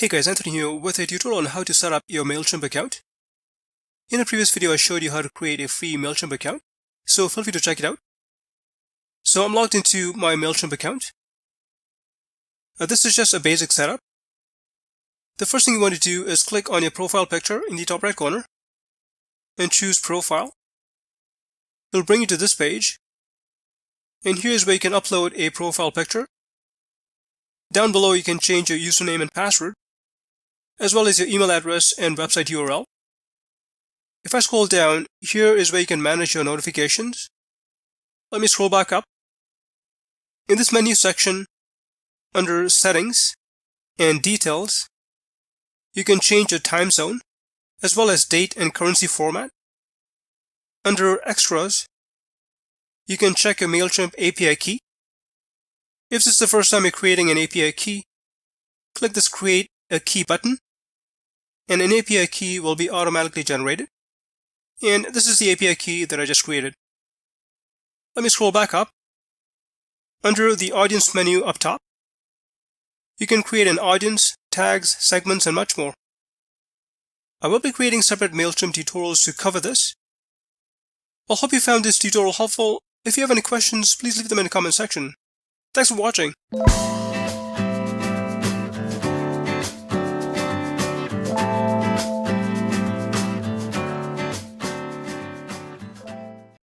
Hey guys, Anthony here with a tutorial on how to set up your Mailchimp account. In a previous video, I showed you how to create a free Mailchimp account, so feel free to check it out. So I'm logged into my Mailchimp account. This is just a basic setup. The first thing you want to do is click on your profile picture in the top right corner and choose Profile. It'll bring you to this page, and here's where you can upload a profile picture. Down below, you can change your username and password, as well as your email address and website URL. If I scroll down, here is where you can manage your notifications. Let me scroll back up. In this menu section, under Settings and Details, you can change your time zone, as well as date and currency format. Under Extras, you can check your Mailchimp API key. If this is the first time you're creating an API key, click this Create a Key button, and an API key will be automatically generated. And this is the API key that I just created. Let me scroll back up. Under the Audience menu up top, you can create an audience, tags, segments, and much more. I will be creating separate Mailchimp tutorials to cover this. I hope you found this tutorial helpful. If you have any questions, please leave them in the comment section. Thanks for watching.